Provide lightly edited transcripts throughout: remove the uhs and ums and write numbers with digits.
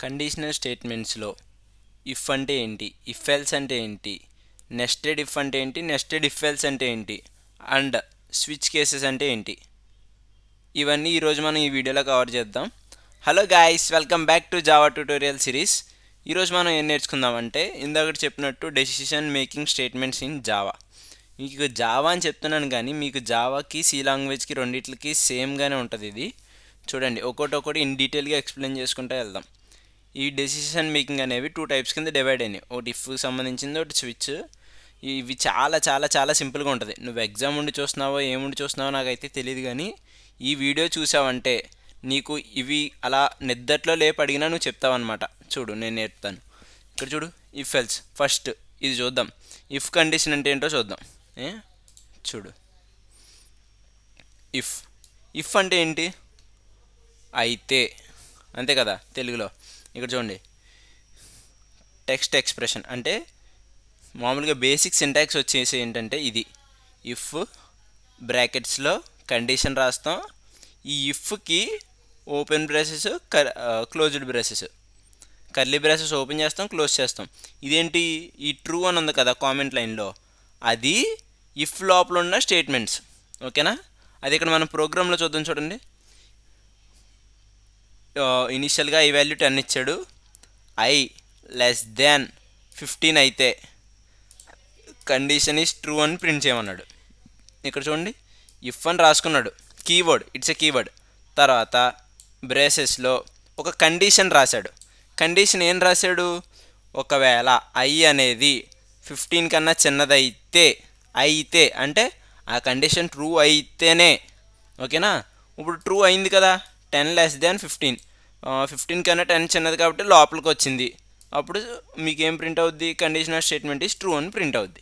Conditional స్టేట్మెంట్స్లో if అంటే ఏంటి, if else అంటే ఏంటి, నెస్టెడ్ ఇఫ్ అంటే ఏంటి, నెస్టెడ్ ఇఫ్ ఎల్స్ అంటే ఏంటి, అండ్ స్విచ్ కేసెస్ అంటే ఏంటి, ఇవన్నీ ఈరోజు మనం ఈ వీడియోలో కవర్ చేద్దాం. Hello guys, welcome back to Java tutorial series. ఈరోజు మనం ఏం నేర్చుకుందామంటే, ఇందాక చెప్పినట్టు decision making statements in Java. మీకు జావా అని చెప్తున్నాను కానీ మీకు జావాకి సి లాంగ్వేజ్కి రెండిట్లకి సేమ్గానే ఉంటుంది. ఇది చూడండి, ఒక్కొక్కటి ఇన్ డీటెయిల్గా ఎక్స్ప్లెయిన్ చేసుకుంటూ వెళ్దాం. ఈ డెసిషన్ మేకింగ్ అనేవి 2 టైప్స్ కింద డివైడ్ అయినాయి. ఒకటి ఇఫ్కి సంబంధించింది, ఒకటి స్విచ్. ఇవి చాలా చాలా చాలా సింపుల్గా ఉంటుంది. నువ్వు ఎగ్జామ్ ఉండి చూస్తున్నావో ఏముండి చూస్తున్నావో నాకైతే తెలియదు, కానీ ఈ వీడియో చూసావంటే నీకు ఇవి అలా నిద్దట్లో లేపి అడిగినా నువ్వు చెప్తావన్నమాట. చూడు, నేను నేర్పుతాను. ఇక్కడ చూడు, ఇఫ్ ఎల్స్. ఫస్ట్ ఇది చూద్దాం, ఇఫ్ కండిషన్ అంటే ఏంటో చూద్దాం. చూడు, ఇఫ్ ఇఫ్ అంటే ఏంటి, అయితే, అంతే కదా తెలుగులో. ఇక్కడ చూడండి, టెక్స్ట్ ఎక్స్ప్రెషన్ అంటే మామూలుగా బేసిక్ సింటాక్స్ వచ్చేసి ఏంటంటే ఇది. ఇఫ్ బ్రాకెట్స్లో కండిషన్ రాస్తాం. ఈ ఇఫ్కి open braces, closed braces, curly braces open చేస్తాం, క్లోజ్ చేస్తాం. ఇదేంటి, ఈ ట్రూ అని ఉంది కదా కామెంట్ లైన్లో, అది ఇఫ్ లోపల ఉన్న స్టేట్మెంట్స్. ఓకేనా, అది ఇక్కడ మనం ప్రోగ్రాంలో చూద్దాం. చూడండి, ఇనిషియల్గా ఈ వాల్యూ 10 ఇచ్చాడు. ఐ లెస్ దాన్ 15 అయితే కండిషన్ ఈజ్ ట్రూ అని ప్రింట్ చేయమన్నాడు. ఇక్కడ చూడండి, ఇఫ్ అని రాసుకున్నాడు, కీవర్డ్, ఇట్స్ ఎ కీవర్డ్. తర్వాత బ్రేసెస్లో ఒక కండిషన్ రాశాడు. కండిషన్ ఏం రాశాడు, ఒకవేళ ఐ అనేది 15 కన్నా చిన్నదైతే, అయితే అంటే ఆ కండిషన్ ట్రూ అయితేనే. ఓకేనా, ఇప్పుడు ట్రూ అయింది కదా, 10 లెస్ దాన్ 15, 15 కన్నా 10 చిన్నది కాబట్టి లోపలికి వచ్చింది. అప్పుడు మీకు ఏం ప్రింట్ అవుద్ది, కండిషనల్ స్టేట్మెంట్ ఈజ్ ట్రూ అని ప్రింట్ అవుద్ది.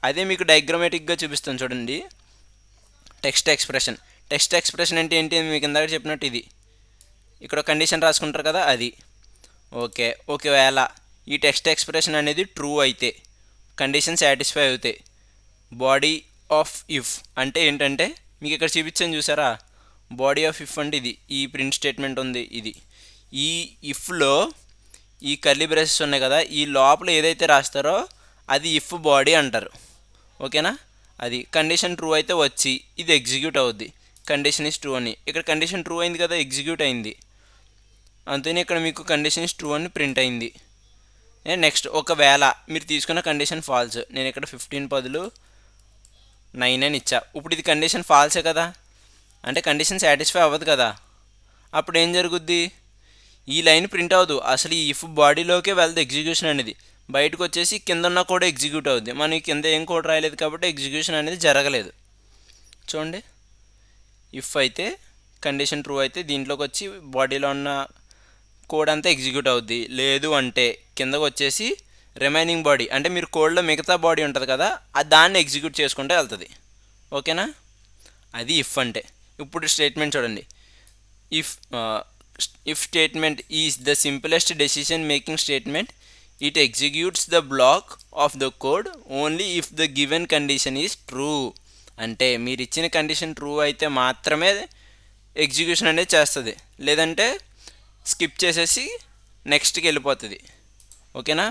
అదే మీకు డయాగ్రమాటిక్గా చూపిస్తాను చూడండి. Text expression. టెక్స్ట్ ఎక్స్ప్రెషన్ అంటే ఏంటి, మీకు ఇందాక చెప్పినట్టు ఇది. ఇక్కడ కండిషన్ రాసుకుంటారు కదా, అది. ఓకే, ఒకవేళ ఈ టెక్స్ట్ ఎక్స్ప్రెషన్ అనేది ట్రూ అయితే, కండిషన్ సాటిస్ఫై అవుతాయి. బాడీ ఆఫ్ ఇఫ్ అంటే ఏంటంటే మీకు ఇక్కడ చూపించాను చూసారా, బాడీ ఆఫ్ ఇఫ్ అంటే ఇది. ఈ ప్రింట్ స్టేట్మెంట్ ఉంది ఇది. ఈ ఇఫ్లో ఈ కర్లీ బ్రేసెస్ ఉన్నాయి కదా, ఈ లోపల ఏదైతే రాస్తారో అది ఇఫ్ బాడీ అంటారు. ఓకేనా, అది కండిషన్ ట్రూ అయితే వచ్చి ఇది ఎగ్జిక్యూట్ అవుద్ది. కండిషన్ ఈజ్ ట్రూ అని, ఇక్కడ కండిషన్ ట్రూ అయింది కదా, ఎగ్జిక్యూట్ అయింది. అంతేనే ఇక్కడ మీకు కండిషన్ ఈజ్ ట్రూ అని ప్రింట్ అయింది. నెక్స్ట్, ఒకవేళ మీరు తీసుకున్న కండిషన్ ఫాల్స్, నేను ఇక్కడ 15 బదులు 9 అని ఇచ్చా. ఇప్పుడు ఇది కండిషన్ ఫాల్సే కదా, అంటే కండిషన్ సాటిస్ఫై అవ్వదు కదా. అప్పుడు ఏం జరుగుద్ది, ఈ లైన్ ప్రింట్ అవ్వదు, అసలు ఈ ఇఫ్ బాడీలోకే వెళ్తుంది ఎగ్జిక్యూషన్ అనేది. బయటకు వచ్చేసి కింద ఉన్న కోడ్ ఎగ్జిక్యూట్ అవుద్ది. మనకి కింద ఏం కోడ్ రాయలేదు కాబట్టి ఎగ్జిక్యూషన్ అనేది జరగలేదు. చూడండి, ఇఫ్ అయితే కండిషన్ ట్రూ అయితే దీంట్లోకి వచ్చి బాడీలో ఉన్న కోడ్ అంతా ఎగ్జిక్యూట్ అవుద్ది. లేదు అంటే కిందకు వచ్చేసి రిమైనింగ్ బాడీ అంటే మీరు కోడ్లో మిగతా బాడీ ఉంటుంది కదా, దాన్ని ఎగ్జిక్యూట్ చేసుకుంటే వెళ్తుంది. ఓకేనా, అది ఇఫ్ అంటే. ఇప్పుడు స్టేట్మెంట్ చూడండి, if statement is the simplest decision making statement. It executes the black of the code only if the given condition is true. అంటే మీరు ఇచ్చిన కండిషన్ ట్రూ అయితే మాత్రమే ఎగ్జిక్యూషన్ అనేది చేస్తుంది, లేదంటే స్కిప్ చేసేసి నెక్స్ట్కి వెళ్ళిపోతుంది. ఓకేనా,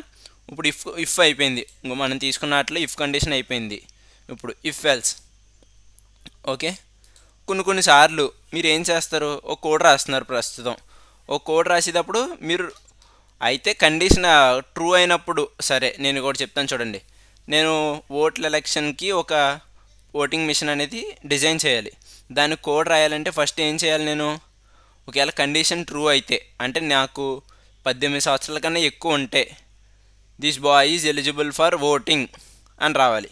ఇప్పుడు ఇఫ్ అయిపోయింది, మనం తీసుకున్న వాటిలో ఇఫ్ కండిషన్ అయిపోయింది. ఇప్పుడు ఇఫ్ ఎల్స్. ఓకే, కొన్నిసార్లు మీరు ఏం చేస్తారు, ఒక కోడ్ రాస్తున్నారు. ప్రస్తుతం ఒక కోడ్ రాసేటప్పుడు మీరు అయితే కండిషన్ ట్రూ అయినప్పుడు, సరే నేను కూడా చెప్తాను చూడండి. నేను ఓట్ల ఎలక్షన్కి ఒక ఓటింగ్ మిషన్ అనేది డిజైన్ చేయాలి. దాని కోడ్ రాయాలంటే ఫస్ట్ ఏం చేయాలి, నేను ఒకవేళ కండిషన్ ట్రూ అయితే, అంటే నాకు 18 సంవత్సరాల కన్నా ఎక్కువ ఉంటే this boy is eligible for voting అని రావాలి.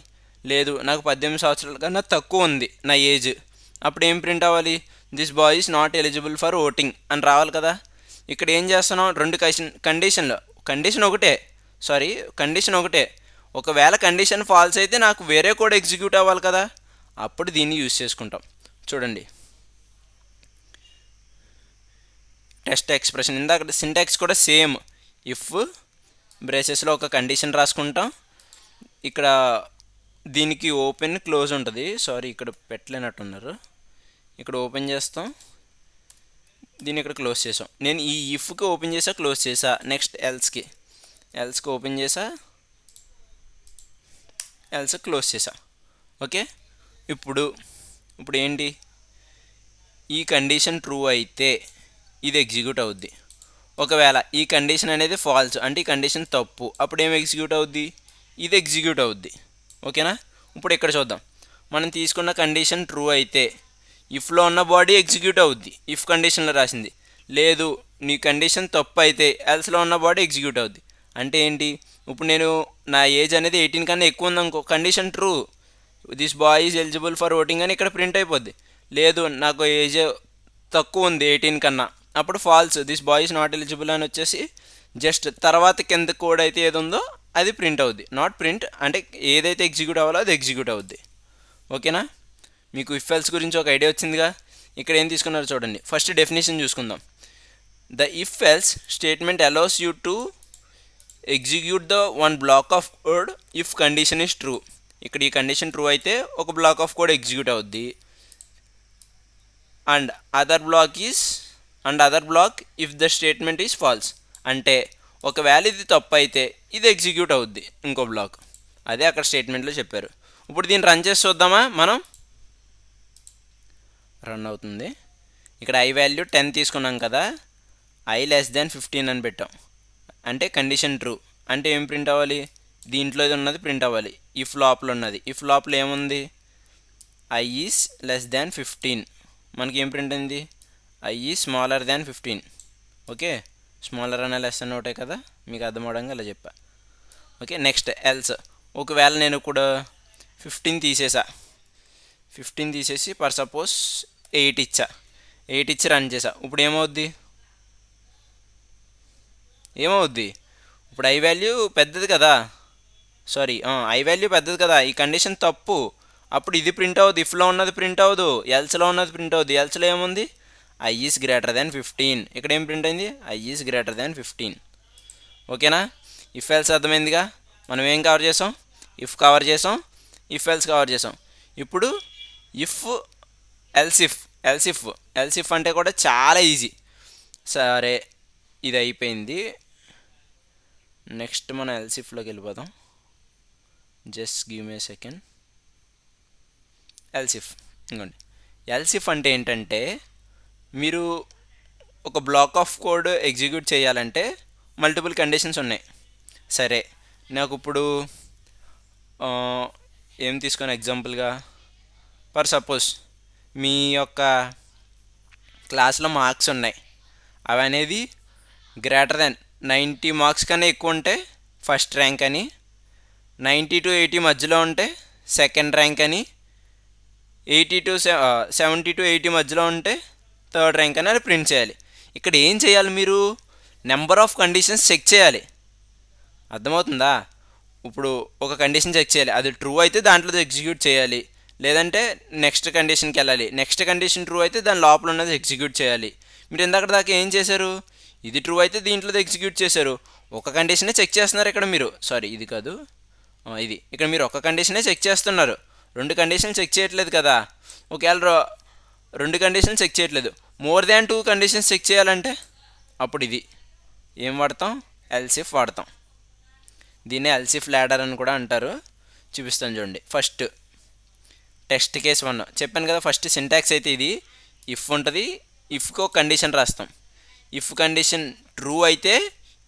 లేదు, నాకు 18 సంవత్సరాల కన్నా తక్కువ ఉంది నా ఏజ్, అప్పుడు ఏం ప్రింట్ అవ్వాలి, this boy is not eligible for voting అని రావాలి కదా. ఇక్కడ ఏం చేస్తున్నాం, రెండు కండిషన్లో కండిషన్ ఒకటే. ఒకవేళ కండిషన్ ఫాల్స్ అయితే నాకు వేరే కోడ్ ఎగ్జిక్యూట్ అవ్వాలి కదా, అప్పుడు దీన్ని యూజ్ చేసుకుంటాం. చూడండి, టెక్స్ట్ ఎక్స్ప్రెషన్ ఇందాక సింటాక్స్ కూడా సేమ్. ఇఫ్ బ్రేసెస్లో ఒక కండిషన్ రాసుకుంటాం. ఇక్కడ దీనికి ఓపెన్ క్లోజ్ ఉంటుంది. సారీ, ఇక్కడ పెట్టలేనట్టున్నారు. ఇక్కడ ఓపెన్ చేస్తాం, దీన్ని ఇక్కడ క్లోజ్ చేసాం. నేను ఈ ఇఫ్కి ఓపెన్ చేసా, క్లోజ్ చేసా. నెక్స్ట్ ఎల్స్కి ఓపెన్ చేసా, ఎల్స్ క్లోజ్ చేసా. ఓకే, ఇప్పుడు ఏంటి, ఈ కండిషన్ ట్రూ అయితే ఇది ఎగ్జిక్యూట్ అవుద్ది. ఒకవేళ ఈ కండిషన్ అనేది ఫాల్స్ అంటే ఈ కండిషన్ తప్పు, అప్పుడు ఏం ఎగ్జిక్యూట్ అవుద్ది, ఇది ఎగ్జిక్యూట్ అవుద్ది. ఓకేనా, ఇప్పుడు ఇక్కడ చూద్దాం. మనం తీసుకున్న కండిషన్ ట్రూ అయితే ఇఫ్లో ఉన్న బాడీ ఎగ్జిక్యూట్ అవుద్ది, ఇఫ్ కండిషన్లో రాసింది. లేదు నీ కండిషన్ తప్పు అయితే ఎల్స్లో ఉన్న బాడీ ఎగ్జిక్యూట్ అవుద్ది. అంటే ఏంటి, ఇప్పుడు నేను నా ఏజ్ అనేది 18 కన్నా ఎక్కువ ఉందనుకో, condition true, this boy is eligible for voting అని ఇక్కడ ప్రింట్ అయిపోద్ది. లేదు నాకు ఏజ్ తక్కువ ఉంది 18 కన్నా, అప్పుడు false, this boy is not eligible అని వచ్చేసి జస్ట్ తర్వాత కింద కోడ్ అయితే ఏది ఉందో అది ప్రింట్ అవుద్ది. నాట్ ప్రింట్ అంటే ఏదైతే ఎగ్జిక్యూట్ అవ్వాలో అది ఎగ్జిక్యూట్ అవుద్ది. ఓకేనా, మీకు ఇఫ్ ఎల్స్ గురించి ఒక ఐడియా వచ్చిందిగా. ఇక్కడ ఏం తీసుకున్నారో చూడండి. ఫస్ట్ డెఫినేషన్ చూసుకుందాం. The if else statement allows you to execute the one block of code if condition is true. ఇక్కడ ఈ కండిషన్ ట్రూ అయితే ఒక బ్లాక్ ఆఫ్ కోడ్ ఎగ్జిక్యూట్ అవుద్ది. And other block if the statement is false. అంటే ఒకవేళ ఇది తప్పు అయితే ఇది ఎగ్జిక్యూట్ అవుద్ది ఇంకో బ్లాక్. అదే అక్కడ స్టేట్మెంట్లో చెప్పారు. ఇప్పుడు దీన్ని రన్ చేసి చూద్దామా మనం. రన్ అవుతుంది. ఇక్కడ ఐ వాల్యూ 10 తీసుకున్నాం కదా, ఐ లెస్ దాన్ 15 అని పెట్టాం. అంటే కండిషన్ ట్రూ. అంటే ఏం ప్రింట్ అవ్వాలి, దీంట్లో ఉన్నది ప్రింట్ అవ్వాలి. ఇఫ్ లోపల ఉన్నది, ఇఫ్ లోపల ఏముంది, ఐ ఈజ్ లెస్ దాన్ 15. మనకి ఏం ప్రింట్ అయింది, I is smaller than 15. Okay, smaller అనే లెస్ అని ఒకటే కదా, మీకు అర్థం అవడంగా అలా చెప్పా. Okay, next else. ఒకవేళ నేను కూడా 15 తీసేసా, 15 తీసేసి పర్ సపోజ్ 8 ఇచ్చా, 8 ఇచ్చి రన్ చేసా. ఇప్పుడు ఏమవుద్ది, ఇప్పుడు ఐ వాల్యూ పెద్దది కదా, ఐ వాల్యూ పెద్దది కదా, ఈ కండిషన్ తప్పు. అప్పుడు ఇది ప్రింట్ అవ్వదు, ఇఫ్లో ఉన్నది ప్రింట్ అవ్వదు, ఎల్స్లో ఉన్నది ప్రింట్ అవ్వదు. ఎల్స్లో ఏముంది, ఐ ఈజ్ గ్రేటర్ దాన్ 15. ఇక్కడ ఏం ప్రింట్ అయింది, ఐ ఈజ్ గ్రేటర్ దాన్ 15. ఓకేనా, ఇఫ్ ఎల్స్ అర్థమైందిగా. మనం ఏం కవర్ చేసాం, ఇఫ్ కవర్ చేసాం, ఇఫ్ ఎల్స్ కవర్ చేసాం. ఇప్పుడు ఇఫ్ ఎల్సిఫ్ అంటే కూడా చాలా ఈజీ. సరే, ఇది అయిపోయింది. నెక్స్ట్ మనం ఎల్సిఫ్లోకి వెళ్ళిపోదాం. Just give me second. ఇంకోండి, ఎల్సిఫ్ అంటే ఏంటంటే మీరు ఒక బ్లాక్ ఆఫ్ కోడ్ ఎగ్జిక్యూట్ చేయాలంటే మల్టిపుల్ కండిషన్స్ ఉన్నాయి. సరే, నాకు ఇప్పుడు ఏం తీసుకొని ఎగ్జాంపుల్గా, ఫర్ సపోజ్ మీ యొక్క క్లాస్లో మార్క్స్ ఉన్నాయి, అవి అనేది గ్రేటర్ దాన్ 90 మార్క్స్ కన్నా ఎక్కువ ఉంటే ఫస్ట్ ర్యాంక్ అని, 90 to 80 మధ్యలో ఉంటే సెకండ్ ర్యాంక్ అని, 70 to 80 మధ్యలో ఉంటే థర్డ్ ర్యాంక్ అని అది ప్రింట్ చేయాలి. ఇక్కడ ఏం చేయాలి, మీరు నెంబర్ ఆఫ్ కండిషన్స్ చెక్ చేయాలి. అర్థమవుతుందా, ఇప్పుడు ఒక కండిషన్ చెక్ చేయాలి, అది ట్రూ అయితే దాంట్లో ఎగ్జిక్యూట్ చేయాలి, లేదంటే నెక్స్ట్ కండిషన్కి వెళ్ళాలి. నెక్స్ట్ కండిషన్ ట్రూ అయితే దాని లోపల ఉన్నది ఎగ్జిక్యూట్ చేయాలి. మీరు ఇందాక దాకా ఏం చేశారు, ఇది ట్రూ అయితే దీంట్లో ఎగ్జిక్యూట్ చేశారు. ఒక కండిషనే చెక్ చేస్తున్నారు ఇక్కడ మీరు, ఇది కాదు, ఇది ఇక్కడ మీరు ఒక కండిషనే చెక్ చేస్తున్నారు, 2 కండిషన్లు చెక్ చేయట్లేదు కదా. ఒకవేళ 2 కండిషన్లు చెక్ చేయట్లేదు, మోర్ దాన్ 2 కండిషన్స్ చెక్ చేయాలంటే అప్పుడు ఇది ఏం వాడతాం, ఎల్సిఫ్ వాడతాం. దీన్నే ఎల్సిఫ్ ల్యాడర్ అని కూడా అంటారు. చూపిస్తాను చూడండి. ఫస్ట్ టెస్ట్ కేస్ 1 చెప్పాను కదా. ఫస్ట్ సింటాక్స్ అయితే ఇది ఇఫ్ ఉంటుంది, ఇఫ్కి ఒక కండిషన్ రాస్తాం. ఇఫ్ కండిషన్ ట్రూ అయితే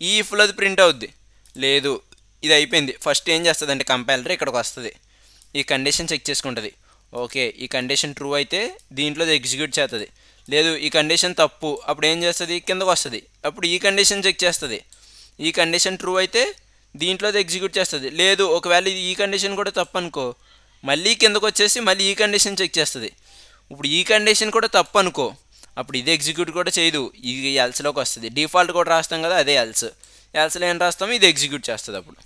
ఈ ఇఫ్లో అది ప్రింట్ అవుద్ది. లేదు ఇది అయిపోయింది, ఫస్ట్ ఏం చేస్తుంది అంటే కంపైలర్ ఇక్కడికి వస్తుంది, ఈ కండిషన్ చెక్ చేసుకుంటుంది. ఓకే, ఈ కండిషన్ ట్రూ అయితే దీంట్లో ఎగ్జిక్యూట్ చేస్తుంది. లేదు ఈ కండిషన్ తప్పు, అప్పుడు ఏం చేస్తుంది, కిందకు వస్తుంది, అప్పుడు ఈ కండిషన్ చెక్ చేస్తుంది. ఈ కండిషన్ ట్రూ అయితే దీంట్లో ఎగ్జిక్యూట్ చేస్తుంది. లేదు ఒకవేళ ఈ కండిషన్ కూడా తప్పు అనుకో, మళ్ళీ కిందకు వచ్చేసి మళ్ళీ ఈ కండిషన్ చెక్ చేస్తుంది. ఇప్పుడు ఈ కండిషన్ కూడా తప్పు అనుకో, అప్పుడు ఇది ఎగ్జిక్యూట్ కూడా చేయదు, ఇది ఎల్స్లోకి వస్తుంది. డిఫాల్ట్ కూడా రాస్తాం కదా, అదే ఎల్స్లో ఏం రాస్తామో ఇది ఎగ్జిక్యూట్ చేస్తుంది అప్పుడు.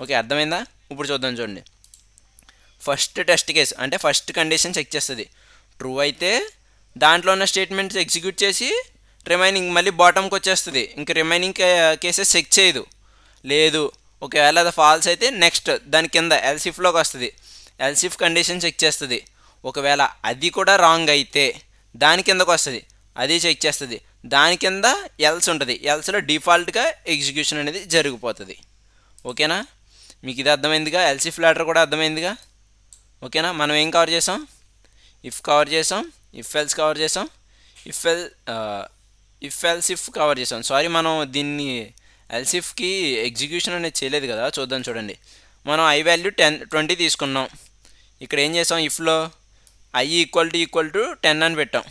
ఓకే, అర్థమైందా. ఇప్పుడు చూద్దాం చూడండి. ఫస్ట్ టెస్ట్ కేస్ అంటే ఫస్ట్ కండిషన్ చెక్ చేస్తుంది, ట్రూ అయితే దాంట్లో ఉన్న స్టేట్మెంట్స్ ఎగ్జిక్యూట్ చేసి రిమైనింగ్ మళ్ళీ బాటమ్కి వచ్చేస్తుంది, ఇంక రిమైనింగ్ కేసెస్ చెక్ చేయదు. లేదు ఒకవేళ అది ఫాల్స్ అయితే నెక్స్ట్ దాని కింద ఎల్సిఫ్లోకి వస్తుంది, ఎల్సిఫ్ కండిషన్ చెక్ చేస్తుంది. ఒకవేళ అది కూడా రాంగ్ అయితే దాని కిందకు వస్తుంది, అది చెక్ చేస్తుంది. దాని కింద ఎల్స్ ఉంటుంది, ఎల్స్లో డిఫాల్ట్గా ఎగ్జిక్యూషన్ అనేది జరిగిపోతుంది. ఓకేనా, మీకు ఇది అర్థమైందిగా, ఎల్సిఫ్ లాడర్ కూడా అర్థమైందిగా. ఓకేనా, మనం ఏం కవర్ చేసాం, ఇఫ్ కవర్ చేసాం, ఇఫ్ ఎల్స్ కవర్ చేసాం, ఇఫ్ ఎల్సిఫ్ కవర్ చేసాం. సారీ, మనం దీన్ని ఎల్సిఫ్కి ఎగ్జిక్యూషన్ అనేది చేయలేదు కదా, చూద్దాం చూడండి. మనం ఐ వాల్యూ 20 తీసుకున్నాం. ఇక్కడ ఏం చేసాం, ఇఫ్లో ఐ ఈక్వల్ టు 10 అని పెట్టాం.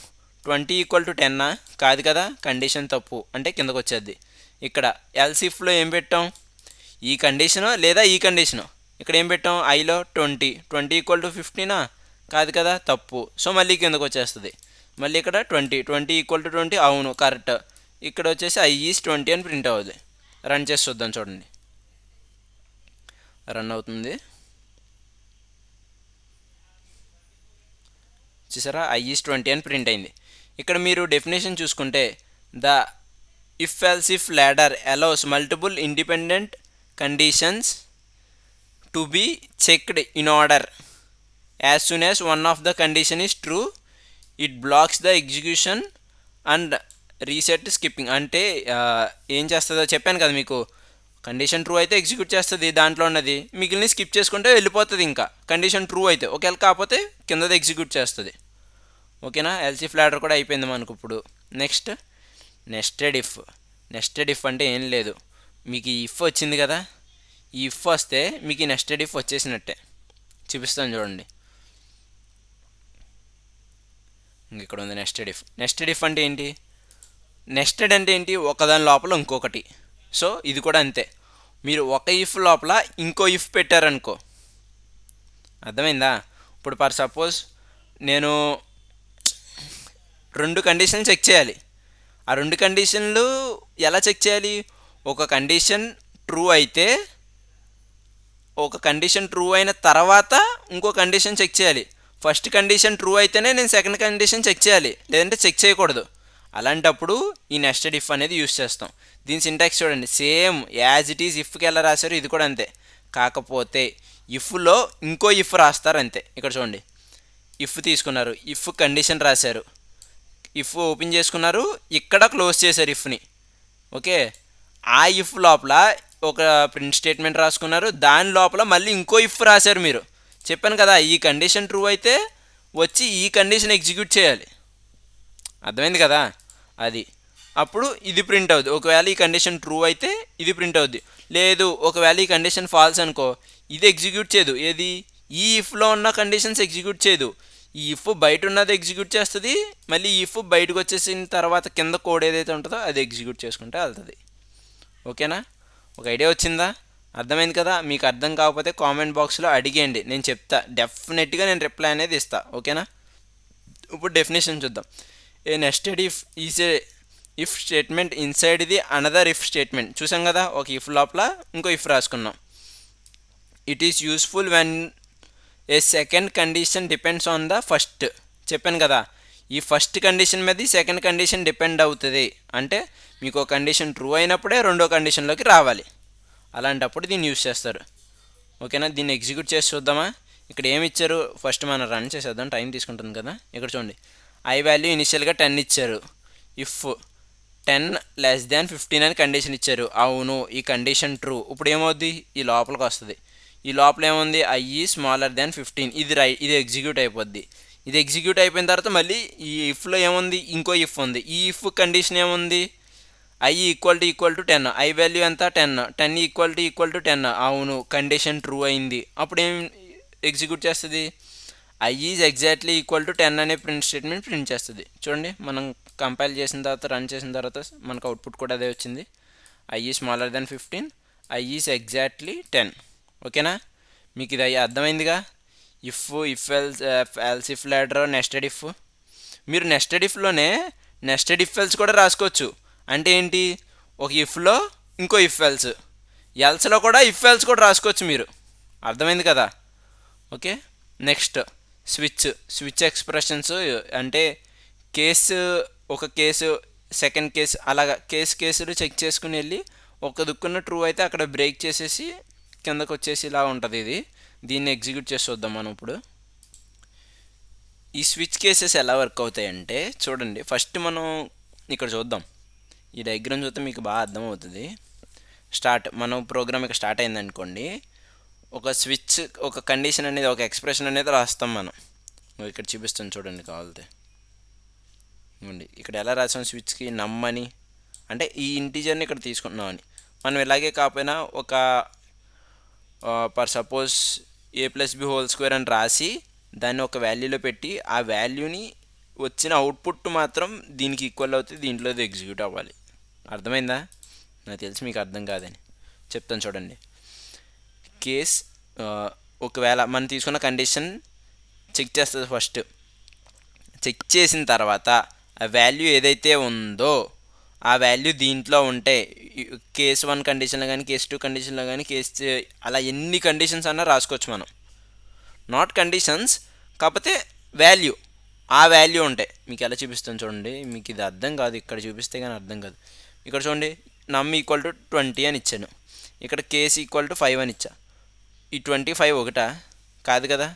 20 = 10 కాదు కదా, కండిషన్ తప్పు అంటే కిందకు వచ్చేది. ఇక్కడ ఎల్సిఫ్లో ఏం పెట్టాం, ఈ కండిషను లేదా ఈ కండిషను. ఇక్కడ ఏం పెట్టాం, ఐలో 20 = 15 కాదు కదా, తప్పు. సో మళ్ళీ కిందకు వచ్చేస్తుంది. మళ్ళీ ఇక్కడ 20 = 20 అవును కరెక్ట్. ఇక్కడ వచ్చేసి ఐ ఈజ్ 20 అని ప్రింట్ అవుతుంది. రన్ చేసి చూద్దాం చూడండి, రన్ అవుతుంది. చూసారా, ఐ ఈజ్ 20 అని ప్రింట్ అయింది. ఇక్కడ మీరు డెఫినేషన్ చూసుకుంటే, the if else if ladder allows multiple independent conditions to be checked in order. As soon as one of the condition is true it blocks the execution and reset skipping. అంటే ఏం చేస్తుందో చెప్పాను కదా మీకు, condition true అయితే execute చేస్తుంది దాంట్లో ఉన్నది, మిగిలిన స్కిప్ చేసుకుంటే వెళ్ళిపోతుంది. ఇంకా కండిషన్ ట్రూ అయితే, ఒకవేళ కాకపోతే కిందది ఎగ్జిక్యూట్ చేస్తుంది. ఓకేనా, ఎల్సిఫ్ లాడర్ కూడా అయిపోయింది మనకు. ఇప్పుడు next nested if. Nested if అంటే ఏం లేదు, మీకు ఈ ఇఫ్ వచ్చింది కదా, ఈ ఇఫ్ వస్తే మీకు ఈ నెస్టెడ్ ఇఫ్ వచ్చేసినట్టే. చూపిస్తాను చూడండి, ఇక్కడ ఉంది నెస్టెడ్ ఇఫ్. నెస్టెడ్ ఇఫ్ అంటే ఏంటి, నెస్టెడ్ అంటే ఏంటి, ఒకదాని లోపల ఇంకొకటి. సో ఇది కూడా అంతే, మీరు ఒక ఇఫ్ లోపల ఇంకో ఇఫ్ పెట్టారనుకో, అర్థమైందా. ఇప్పుడు ఫర్ సపోజ్ నేను 2 కండిషన్లు చెక్ చేయాలి. ఆ 2 కండిషన్లు ఎలా చెక్ చేయాలి, ఒక కండిషన్ ట్రూ అయితే, ఒక కండిషన్ ట్రూ అయిన తర్వాత ఇంకో కండిషన్ చెక్ చేయాలి. ఫస్ట్ కండిషన్ ట్రూ అయితేనే నేను సెకండ్ కండిషన్ చెక్ చేయాలి, లేదంటే చెక్ చేయకూడదు. అలాంటప్పుడు ఈ నెస్టెడ్ ఇఫ్ అనేది యూస్ చేస్తాం. దీని సింటాక్స్ చూడండి, సేమ్ యాజ్ ఇట్ ఈజ్ ఇఫ్కి ఎలా రాశారు ఇది కూడా అంతే. కాకపోతే ఇఫ్లో ఇంకో ఇఫ్ రాస్తారు అంతే. ఇక్కడ చూడండి, ఇఫ్ తీసుకున్నారు, ఇఫ్ కండిషన్ రాశారు, ఇఫ్ ఓపెన్ చేసుకున్నారు, ఇక్కడ క్లోజ్ చేశారు ఇఫ్ని. ఓకే, ఆ ఇఫ్ లోపల ఒక ప్రింట్ స్టేట్మెంట్ రాసుకున్నారు, దాని లోపల మళ్ళీ ఇంకో ఇఫ్ రాశారు. మీరు చెప్పాను కదా, ఈ కండిషన్ ట్రూ అయితే వచ్చి ఈ కండిషన్ ఎగ్జిక్యూట్ చేయాలి. అర్థమైంది కదా, అది అప్పుడు ఇది ప్రింట్ అవుద్ది. ఒకవేళ ఈ కండిషన్ ట్రూ అయితే ఇది ప్రింట్ అవుద్ది. లేదు ఒకవేళ ఈ కండిషన్ ఫాల్స్ అనుకో, ఇది ఎగ్జిక్యూట్ చేయదు. ఏది, ఈ ఇఫ్లో ఉన్న కండిషన్స్ ఎగ్జిక్యూట్ చేయదు. ఈ ఇఫ్ బయట ఉన్నది ఎగ్జిక్యూట్ చేస్తుంది, మళ్ళీ ఈ ఇఫ్ బయటకు వచ్చేసిన తర్వాత కింద కోడ్ ఏదైతే ఉంటుందో అది ఎగ్జిక్యూట్ చేసుకుంటే వెళ్తుంది. ఓకేనా, ఒక ఐడియా వచ్చిందా, అర్థమైంది కదా. మీకు అర్థం కాకపోతే కామెంట్ బాక్స్లో అడిగేయండి, నేను చెప్తా, డెఫినెట్గా నేను రిప్లై అనేది ఇస్తా. ఓకేనా, ఇప్పుడు డెఫినేషన్ చూద్దాం. A nested if is a if statement inside the another if statement. చూసాం కదా, ఒక ఇఫ్ లోపల ఇంకో ఇఫ్ రాసుకున్నాం. It is useful when a second condition depends on the first. చెప్పాను కదా, ఈ ఫస్ట్ కండిషన్ మీద సెకండ్ కండిషన్ డిపెండ్ అవుతుంది. అంటే మీకు ఒక కండిషన్ ట్రూ అయినప్పుడే రెండో కండిషన్లోకి రావాలి. అలాంటప్పుడు దీన్ని యూస్ చేస్తారు. ఓకేనా, దీన్ని ఎగ్జిక్యూట్ చేసి చూద్దామా. ఇక్కడ ఏమి ఇచ్చారు, ఫస్ట్ మనం రన్ చేసేద్దాం, టైం తీసుకుంటుంది కదా. ఇక్కడ చూడండి, ఐ వాల్యూ ఇనిషియల్గా 10 ఇచ్చారు. ఇఫ్ 10 <15 అని కండిషన్ ఇచ్చారు. అవును, ఈ కండిషన్ ట్రూ. ఇప్పుడు ఏమవుద్ది, ఈ లోపలికి వస్తుంది. ఈ లోపల ఏముంది, ఐ ఈ స్మాలర్ దాన్ 15. ఇది ఇది ఎగ్జిక్యూట్ అయిపోద్ది. ఇది ఎగ్జిక్యూట్ అయిపోయిన తర్వాత మళ్ళీ ఈ ఇఫ్లో ఏముంది, ఇంకో ఇఫ్ ఉంది. ఈ ఇఫ్ కండిషన్ ఏముంది, I equal to 10. I value ఎంత, 10 ఈక్వల్ టు 10. అవును, కండిషన్ ట్రూ అయింది. అప్పుడు ఏం ఎగ్జిక్యూట్ చేస్తుంది, I is exactly equal to 10 అనే ప్రింట్ స్టేట్మెంట్ ప్రింట్ చేస్తుంది. చూడండి, మనం కంపైల్ చేసిన తర్వాత రన్ చేసిన తర్వాత మనకు అవుట్పుట్ కూడా అదే వచ్చింది. I is smaller than 15, I is exactly 10. ఓకేనా, మీకు ఇది అర్థమైందిగా. If else if ladder nested if. మీరు నెస్టెడ్ ఇఫ్లోనే నెస్టెడ్ ఇఫ్ ఎల్స్ కూడా రాసుకోవచ్చు. అంటే ఏంటి, ఒక ఇఫ్లో ఇంకో ఇఫ్ ఎల్స్, ఎల్స్లో కూడా ఇఫ్ ఎల్స్ కూడా రాసుకోవచ్చు మీరు. అర్థమైంది కదా. Okay, next switch expressions. అంటే ఒక కేసు సెకండ్ కేసు అలాగా కేసులు చెక్ చేసుకుని వెళ్ళి ఒక దుక్కున్న ట్రూ అయితే అక్కడ బ్రేక్ చేసేసి కిందకు వచ్చేసి ఇలా ఉంటుంది. దీన్ని ఎగ్జిక్యూట్ చేసి చూద్దాం మనం ఇప్పుడు. ఈ స్విచ్ కేసెస్ ఎలా వర్క్ అవుతాయంటే చూడండి, ఫస్ట్ మనం ఇక్కడ చూద్దాం. ఈ డయాగ్రామ్ చూస్తే మీకు బాగా అర్థమవుతుంది. మనం ప్రోగ్రామ్ ఇక్కడ స్టార్ట్ అయిందనుకోండి, ఒక స్విచ్, ఒక కండిషన్ అనేది, ఒక ఎక్స్ప్రెషన్ అనేది రాస్తాం మనం. ఇక్కడ చూపిస్తాను చూడండి కావాలితే. ఇక్కడ ఎలా రాసాం, స్విచ్కి నమ్మని అంటే ఈ ఇంటీజర్ని ఇక్కడ తీసుకుంటున్నామని. మనం ఇలాగే కాకపోయినా ఒక సపోజ్ a+b² అని రాసి దాన్ని ఒక వాల్యూలో పెట్టి ఆ వాల్యూని వచ్చిన అవుట్పుట్ మాత్రం దీనికి ఈక్వల్ అవుతుంది, దీంట్లో ఎగ్జిక్యూట్ అవ్వాలి. అర్థమైందా? నాకు తెలిసి మీకు అర్థం కాదని చెప్తాను చూడండి. కేస్ ఒకవేళ మనం తీసుకున్న కండిషన్ చెక్ చేస్తుంది. ఫస్ట్ చెక్ చేసిన తర్వాత ఆ వాల్యూ ఏదైతే ఉందో ఆ వాల్యూ దీంట్లో ఉంటే, కేస్ 1 కండిషన్లో కానీ, కేస్ 2 కండిషన్లో కానీ, అలా ఎన్ని కండిషన్స్ అన్నా రాసుకోవచ్చు మనం. నాట్ కండిషన్స్, కాకపోతే వాల్యూ, ఆ వాల్యూ ఉంటాయి. మీకు ఎలా చూపిస్తాను చూడండి, మీకు ఇది అర్థం కాదు, ఇక్కడ చూపిస్తే కానీ అర్థం కాదు. ఇక్కడ చూడండి, నమ్ = 20 అని ఇచ్చాను, ఇక్కడ కేస్ = 5 అని ఇచ్చా. ఈ 25 ఒకటా? కాదు కదా.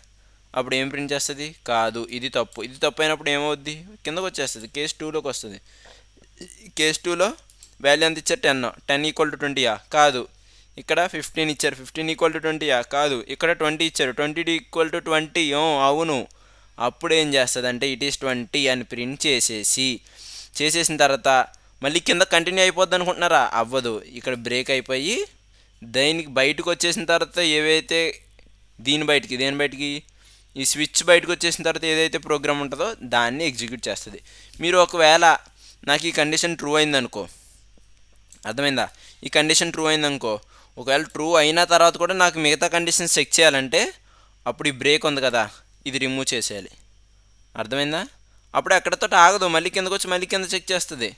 అప్పుడు ఏం ప్రింట్ చేస్తుంది? కాదు, ఇది తప్పు. ఇది తప్పు అయినప్పుడు ఏమవుద్ది? కిందకు వచ్చేస్తుంది, కేస్ 2లోకి వస్తుంది. కేస్ 2లో వాల్యూ ఎంత ఇచ్చారు? 10 = 20 కాదు. ఇక్కడ 15 ఇచ్చారు, 15 = 20 కాదు. ఇక్కడ 20 ఇచ్చారు, 20 = 20 అవును. అప్పుడు ఏం చేస్తుంది అంటే ఇట్ ఈస్ 20 అని ప్రింట్ చేసేసిన తర్వాత మళ్ళీ కింద కంటిన్యూ అయిపోద్ది అనుకుంటున్నారా? అవ్వదు. ఇక్కడ బ్రేక్ అయిపోయి దీనికి బయటకు వచ్చేసిన తర్వాత ఏవైతే దేని బయటికి ఈ స్విచ్ బయటకు వచ్చేసిన తర్వాత ఏదైతే ప్రోగ్రామ్ ఉంటుందో దాన్ని ఎగ్జిక్యూట్ చేస్తుంది. మీరు ఒకవేళ నాకు ఈ కండిషన్ ట్రూ అయిందనుకో, అర్థమైందా? ఈ కండిషన్ ట్రూ అయిందనుకో, ఒకవేళ ట్రూ అయిన తర్వాత కూడా నాకు మిగతా కండిషన్స్ చెక్ చేయాలంటే అప్పుడు ఈ బ్రేక్ ఉంది కదా, ఇది రిమూవ్ చేసేయాలి. అర్థమైందా? అప్పుడు ఎక్కడితో ఆగదు, మళ్ళీ కిందకు వచ్చి మళ్ళీ కింద చెక్ చేస్తుంది.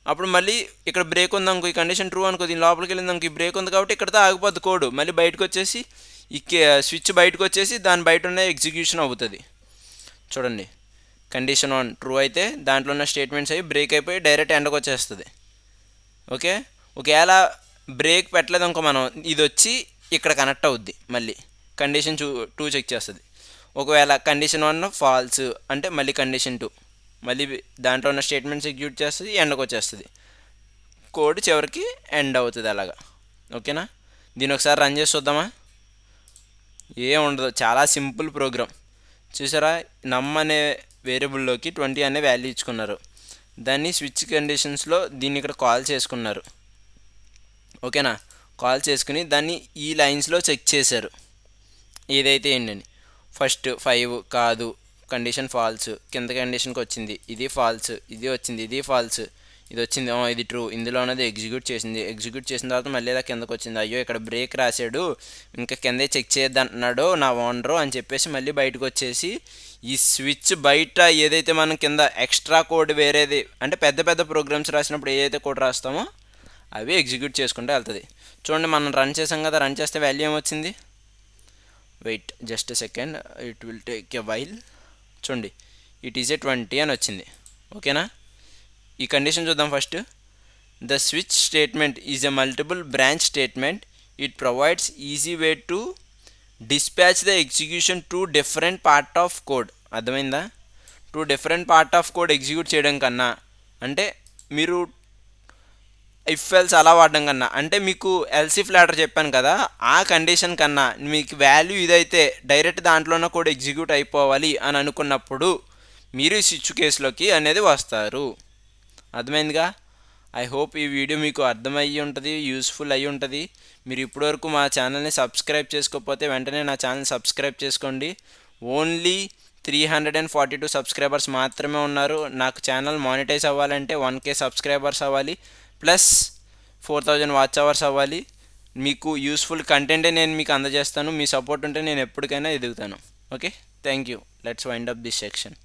అప్పుడు మళ్ళీ ఇక్కడ బ్రేక్ ఉందనుకో, ఈ కండిషన్ ట్రూ అనుకో, దీని లోపలికి వెళ్ళిందనుకో, ఈ బ్రేక్ ఉంది కాబట్టి ఇక్కడితో ఆగిపోద్ది కోడ్. మళ్ళీ బయటకు వచ్చేసి ఈ స్విచ్ బయటకు వచ్చేసి దాని బయట ఉన్న ఎగ్జిక్యూషన్ అవుతుంది. చూడండి, కండిషన్ 1 ట్రూ అయితే దాంట్లో ఉన్న స్టేట్మెంట్స్ అవి బ్రేక్ అయిపోయి డైరెక్ట్ ఎండ్కి వచ్చేస్తుంది. ఓకే, ఒకవేళ బ్రేక్ పెట్టలేదు అనుకో మనం, ఇది వచ్చి ఇక్కడ కనెక్ట్ అవుద్ది, మళ్ళీ కండిషన్ 2 చెక్ చేస్తుంది. ఒకవేళ కండిషన్ 1 ఫాల్స్ అంటే మళ్ళీ కండిషన్ 2 మళ్ళీ దాంట్లో ఉన్న స్టేట్మెంట్స్ ఎగ్జిక్యూట్ చేస్తుంది, ఎండ్కి వచ్చేస్తుంది, కోడ్ చివరికి ఎండ్ అవుతుంది అలాగా. ఓకేనా? దీని ఒకసారి రన్ చేసి చూద్దామా? ఏం ఉండదు, చాలా సింపుల్ ప్రోగ్రామ్. చూసారా, నమ్ అనే వేరియబుల్లోకి 20 అనే వాల్యూ ఇచ్చుకున్నారు, దాన్ని స్విచ్ కండిషన్స్లో దీన్ని ఇక్కడ కాల్ చేసుకున్నారు. ఓకేనా? కాల్ చేసుకుని దాన్ని ఈ లైన్స్లో చెక్ చేశారు ఏదైతే ఏంటని. ఫస్ట్ 5 కాదు, కండిషన్ ఫాల్స్, కింద కండిషన్కి వచ్చింది, ఇది ఫాల్స్, ఇది వచ్చింది, ఇది ఫాల్స్, ఇది వచ్చింది, ఇది ట్రూ, ఇందులో ఉన్నది ఎగ్జిక్యూట్ చేసిన తర్వాత మళ్ళీ ఇలా కిందకు వచ్చింది. అయ్యో ఇక్కడ బ్రేక్ రాశాడు, ఇంకా కిందే చెక్ చేయొద్దు అంటున్నాడు నా ఓనరు అని చెప్పేసి మళ్ళీ బయటకు వచ్చేసి ఈ స్విచ్ బయట ఏదైతే మనం కింద ఎక్స్ట్రా కోడ్ వేరేది అంటే పెద్ద పెద్ద ప్రోగ్రామ్స్ రాసినప్పుడు ఏదైతే కోడ్ రాస్తామో అవి ఎగ్జిక్యూట్ చేసుకుంటూ వెళ్తుంది. చూడండి, మనం రన్ చేసాం కదా, రన్ చేస్తే వాల్యూ ఏమొచ్చింది? Wait just second, it will take a while. చూడండి, ఇట్ ఈజ్ ఏ 20 అని వచ్చింది. ఓకేనా? ఈ కండిషన్ చూద్దాం first. The switch statement is a multiple branch statement. It provides easy way to dispatch the execution to different part of code. అర్థమైందా? To different part of code execute చేయడం కన్నా, అంటే మీరు ఇఫ్ ఎల్స్ అలా వాడడం కన్నా, అంటే మీకు ఎల్సిఫ్ లాడర్ చెప్పాను కదా, ఆ కండిషన్ కన్నా మీకు వాల్యూ ఇదైతే డైరెక్ట్ దాంట్లోనే కోడ్ ఎగ్జిక్యూట్ అయిపోవాలి అని అనుకున్నప్పుడు మీరు ఈ స్విచ్ కేసులోకి అనేది వస్తారు. అర్థమైందిగా? ఐ హోప్ ఈ వీడియో మీకు అర్థమయ్యి ఉంటుంది, యూస్ఫుల్ అయ్యి ఉంటుంది. మీరు ఇప్పటివరకు మా ఛానల్ని సబ్స్క్రైబ్ చేసుకోకపోతే వెంటనే నా ఛానల్ సబ్స్క్రైబ్ చేసుకోండి. ఓన్లీ 342 సబ్స్క్రైబర్స్ మాత్రమే ఉన్నారు. నాకు ఛానల్ మానిటైజ్ అవ్వాలంటే 1K సబ్స్క్రైబర్స్ అవ్వాలి, ప్లస్ 4000 వాచ్ అవర్స్ అవ్వాలి. మీకు యూస్ఫుల్ కంటెంటే నేను మీకు అందజేస్తాను. మీ సపోర్ట్ ఉంటే నేను ఎప్పటికైనా ఎదుగుతాను. Okay, thank you. Let's wind up this section.